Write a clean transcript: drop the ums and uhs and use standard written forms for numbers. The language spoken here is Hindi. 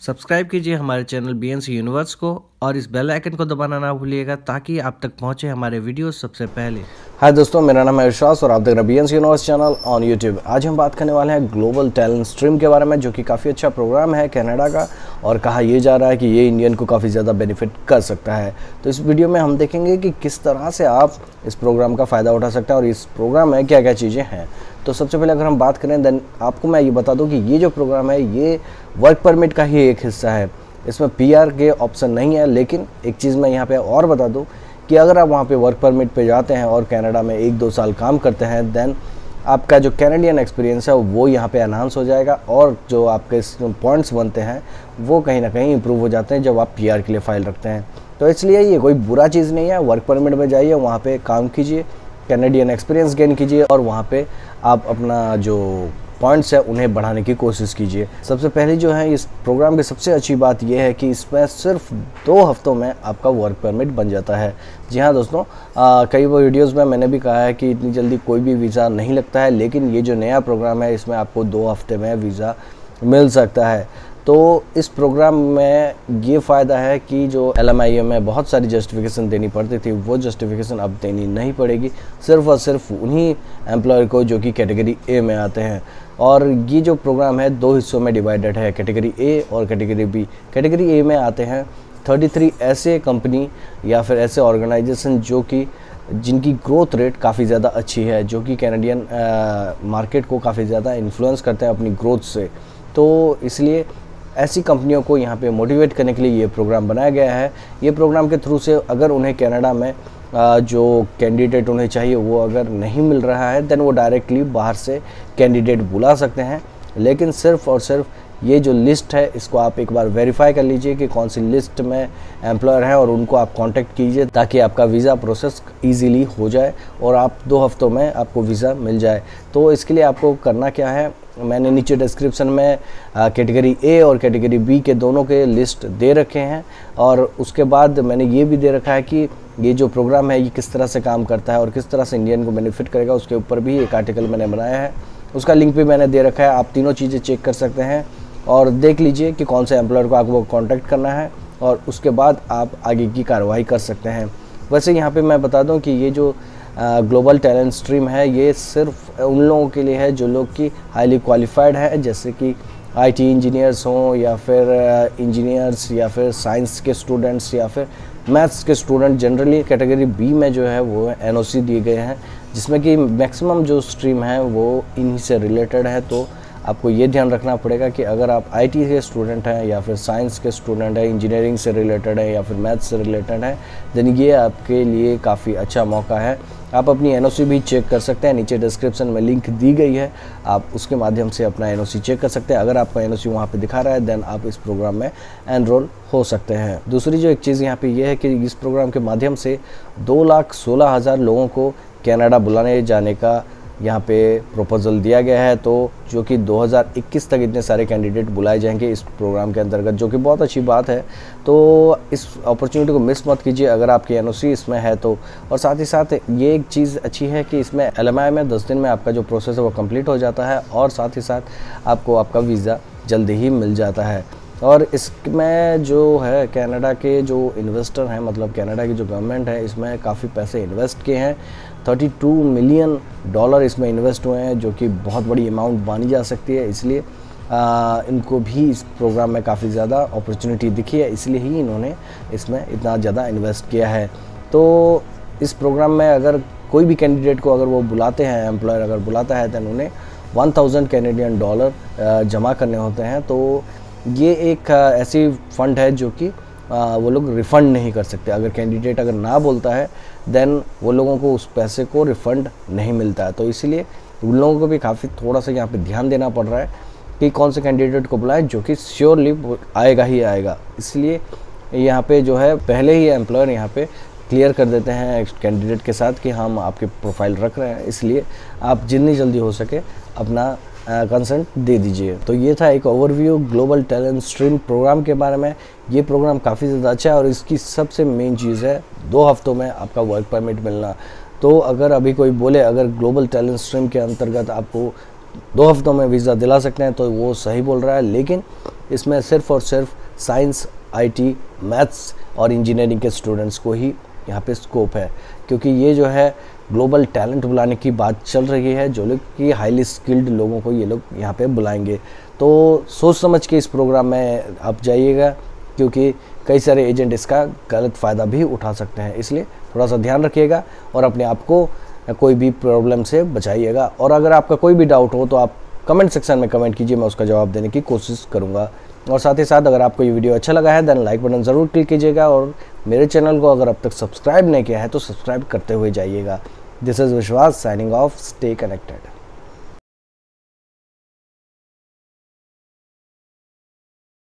सब्सक्राइब कीजिए हमारे चैनल बीएनसी यूनिवर्स को और इस बेल आइकन को दबाना ना भूलिएगा ताकि आप तक पहुंचे हमारे वीडियो सबसे पहले। हाय दोस्तों, मेरा नाम है विश्वास और आप देख रहे हैं BNC universe channel on YouTube. आज हम बात करने वाले हैं ग्लोबल टैलेंट स्ट्रीम के बारे में, जो कि काफ़ी अच्छा प्रोग्राम है कनाडा का, और कहा यह जा रहा है कि ये इंडियन को काफ़ी ज़्यादा बेनिफिट कर सकता है। तो इस वीडियो में हम देखेंगे कि किस तरह से आप इस प्रोग्राम का फ़ायदा उठा सकते हैं और इस प्रोग्राम में क्या क्या चीज़ें हैं। तो सबसे पहले अगर हम बात करें, देन आपको मैं ये बता दूँ कि ये जो प्रोग्राम है ये वर्क परमिट का ही एक हिस्सा है। इसमें पीआर के ऑप्शन नहीं है, लेकिन एक चीज़ मैं यहाँ पे और बता दूँ कि अगर आप वहाँ पे वर्क परमिट पे जाते हैं और कनाडा में 1-2 साल काम करते हैं, देन आपका जो कैनेडियन एक्सपीरियंस है वो यहाँ पे एनहांस हो जाएगा और जो आपके पॉइंट्स बनते हैं वो कहीं ना कहीं इंप्रूव हो जाते हैं जब आप पीआर के लिए फ़ाइल रखते हैं। तो इसलिए ये कोई बुरा चीज़ नहीं है। वर्क परमिट में जाइए, वहाँ पर काम कीजिए, कैनेडियन एक्सपीरियंस गेन कीजिए और वहाँ पर आप अपना जो पॉइंट्स है उन्हें बढ़ाने की कोशिश कीजिए। सबसे पहले जो है इस प्रोग्राम की सबसे अच्छी बात यह है कि इसमें सिर्फ 2 हफ्तों में आपका वर्क परमिट बन जाता है। जी हाँ दोस्तों, कई वीडियोस में मैंने भी कहा है कि इतनी जल्दी कोई भी वीज़ा नहीं लगता है, लेकिन ये जो नया प्रोग्राम है इसमें आपको 2 हफ्ते में वीज़ा मिल सकता है। तो इस प्रोग्राम में ये फ़ायदा है कि जो LMIA में बहुत सारी जस्टिफिकेशन देनी पड़ती थी, वो जस्टिफिकेशन अब देनी नहीं पड़ेगी, सिर्फ और सिर्फ उन्हीं एम्प्लॉयर को जो कि कैटेगरी ए में आते हैं। और ये जो प्रोग्राम है 2 हिस्सों में डिवाइडेड है, कैटेगरी ए और कैटेगरी बी। कैटेगरी ए में आते हैं 33 ऐसे कंपनी या फिर ऐसे ऑर्गेनाइजेशन जो कि जिनकी ग्रोथ रेट काफ़ी ज़्यादा अच्छी है, जो कि कैनेडियन मार्केट को काफ़ी ज़्यादा इन्फ्लुएंस करते हैं अपनी ग्रोथ से। तो इसलिए ऐसी कंपनियों को यहाँ पे मोटिवेट करने के लिए ये प्रोग्राम बनाया गया है। ये प्रोग्राम के थ्रू से अगर उन्हें कनाडा में जो कैंडिडेट उन्हें चाहिए वो अगर नहीं मिल रहा है, देन वो डायरेक्टली बाहर से कैंडिडेट बुला सकते हैं। लेकिन सिर्फ और सिर्फ ये जो लिस्ट है इसको आप एक बार वेरीफाई कर लीजिए कि कौन सी लिस्ट में एम्प्लॉयर हैं और उनको आप कांटेक्ट कीजिए ताकि आपका वीज़ा प्रोसेस इजीली हो जाए और आप 2 हफ्तों में आपको वीज़ा मिल जाए। तो इसके लिए आपको करना क्या है, मैंने नीचे डिस्क्रिप्शन में कैटेगरी ए और कैटेगरी बी के दोनों के लिस्ट दे रखे हैं, और उसके बाद मैंने ये भी दे रखा है कि ये जो प्रोग्राम है ये किस तरह से काम करता है और किस तरह से इंडियन को बेनिफिट करेगा। उसके ऊपर भी एक आर्टिकल मैंने बनाया है, उसका लिंक भी मैंने दे रखा है। आप तीनों चीज़ें चेक कर सकते हैं और देख लीजिए कि कौन से एम्प्लॉयर को आपको कॉन्टैक्ट करना है और उसके बाद आप आगे की कार्रवाई कर सकते हैं। वैसे यहाँ पे मैं बता दूँ कि ये जो ग्लोबल टैलेंट स्ट्रीम है ये सिर्फ उन लोगों के लिए है जो लोग कि हाईली क्वालिफाइड है, जैसे कि IT इंजीनियर्स हों या फिर इंजीनियर्स या फिर साइंस के स्टूडेंट्स या फिर मैथ्स के स्टूडेंट। जनरली कैटेगरी बी में जो है वो NOC दिए गए हैं, जिसमें कि मैक्सिमम जो स्ट्रीम है वो इन्हीं से रिलेटेड है। तो आपको ये ध्यान रखना पड़ेगा कि अगर आप IT के स्टूडेंट हैं या फिर साइंस के स्टूडेंट हैं, इंजीनियरिंग से रिलेटेड है या फिर मैथ्स से रिलेटेड है, देन ये आपके लिए काफ़ी अच्छा मौका है। आप अपनी NOC भी चेक कर सकते हैं, नीचे डिस्क्रिप्शन में लिंक दी गई है, आप उसके माध्यम से अपना NOC चेक कर सकते हैं। अगर आपका NOC वहाँ पे दिखा रहा है देन आप इस प्रोग्राम में एनरोल हो सकते हैं। दूसरी जो एक चीज़ यहाँ पे ये है कि इस प्रोग्राम के माध्यम से 2,16,000 लोगों को कनाडा बुलाने जाने का यहाँ पे प्रपोजल दिया गया है, तो जो कि 2021 तक इतने सारे कैंडिडेट बुलाए जाएंगे इस प्रोग्राम के अंतर्गत, जो कि बहुत अच्छी बात है। तो इस अपॉर्चुनिटी को मिस मत कीजिए अगर आपकी NOC इसमें है तो। और साथ ही साथ ये एक चीज़ अच्छी है कि इसमें LMI में 10 दिन में आपका जो प्रोसेस है वो कंप्लीट हो जाता है और साथ ही साथ आपको आपका वीज़ा जल्दी ही मिल जाता है। और इसमें जो है कनाडा के जो इन्वेस्टर हैं, मतलब कनाडा की जो गवर्नमेंट है, इसमें काफ़ी पैसे इन्वेस्ट किए हैं। $32 मिलियन इसमें इन्वेस्ट हुए हैं, जो कि बहुत बड़ी अमाउंट मानी जा सकती है। इसलिए इनको भी इस प्रोग्राम में काफ़ी ज़्यादा अपॉर्चुनिटी दिखी है, इसलिए ही इन्होंने इसमें इतना ज़्यादा इन्वेस्ट किया है। तो इस प्रोग्राम में अगर कोई भी कैंडिडेट को अगर वो बुलाते हैं, एम्प्लॉयर अगर बुलाता है, तो उन्हें $1000 कैनेडियन जमा करने होते हैं। तो ये एक ऐसी फ़ंड है जो कि वो लोग रिफ़ंड नहीं कर सकते। अगर कैंडिडेट अगर ना बोलता है देन वो लोगों को उस पैसे को रिफ़ंड नहीं मिलता है। तो इसीलिए उन लोगों को भी काफ़ी थोड़ा सा यहाँ पे ध्यान देना पड़ रहा है कि कौन से कैंडिडेट को बुलाएं जो कि श्योरली आएगा ही आएगा। इसलिए यहाँ पे जो है पहले ही एम्प्लॉयर यहाँ पे क्लियर कर देते हैं कैंडिडेट के साथ कि हम आपकी प्रोफाइल रख रहे हैं, इसलिए आप जितनी जल्दी हो सके अपना कंसेंट दे दीजिए। तो ये था एक overview global talent stream program के बारे में। ये प्रोग्राम काफ़ी ज़्यादा अच्छा है और इसकी सबसे मेन चीज़ है 2 हफ्तों में आपका वर्क परमिट मिलना। तो अगर अभी कोई बोले अगर ग्लोबल टैलेंट स्ट्रीम के अंतर्गत आपको 2 हफ्तों में वीज़ा दिला सकते हैं, तो वो सही बोल रहा है। लेकिन इसमें सिर्फ़ और सिर्फ साइंस, IT, मैथ्स और इंजीनियरिंग के स्टूडेंट्स को ही यहाँ पे स्कोप है, क्योंकि ये जो है ग्लोबल टैलेंट बुलाने की बात चल रही है, जो लोग कि हाईली स्किल्ड लोगों को ये लोग यहाँ पे बुलाएंगे। तो सोच समझ के इस प्रोग्राम में आप जाइएगा, क्योंकि कई सारे एजेंट इसका गलत फ़ायदा भी उठा सकते हैं, इसलिए थोड़ा सा ध्यान रखिएगा और अपने आप को कोई भी प्रॉब्लम से बचाइएगा। और अगर आपका कोई भी डाउट हो तो आप कमेंट सेक्शन में कमेंट कीजिए, मैं उसका जवाब देने की कोशिश करूँगा। और साथ ही साथ अगर आपको ये वीडियो अच्छा लगा है देन लाइक बटन ज़रूर क्लिक कीजिएगा, और मेरे चैनल को अगर अब तक सब्सक्राइब नहीं किया है तो सब्सक्राइब करते हुए जाइएगा। दिस इज़ विश्वास साइनिंग ऑफ, स्टे कनेक्टेड।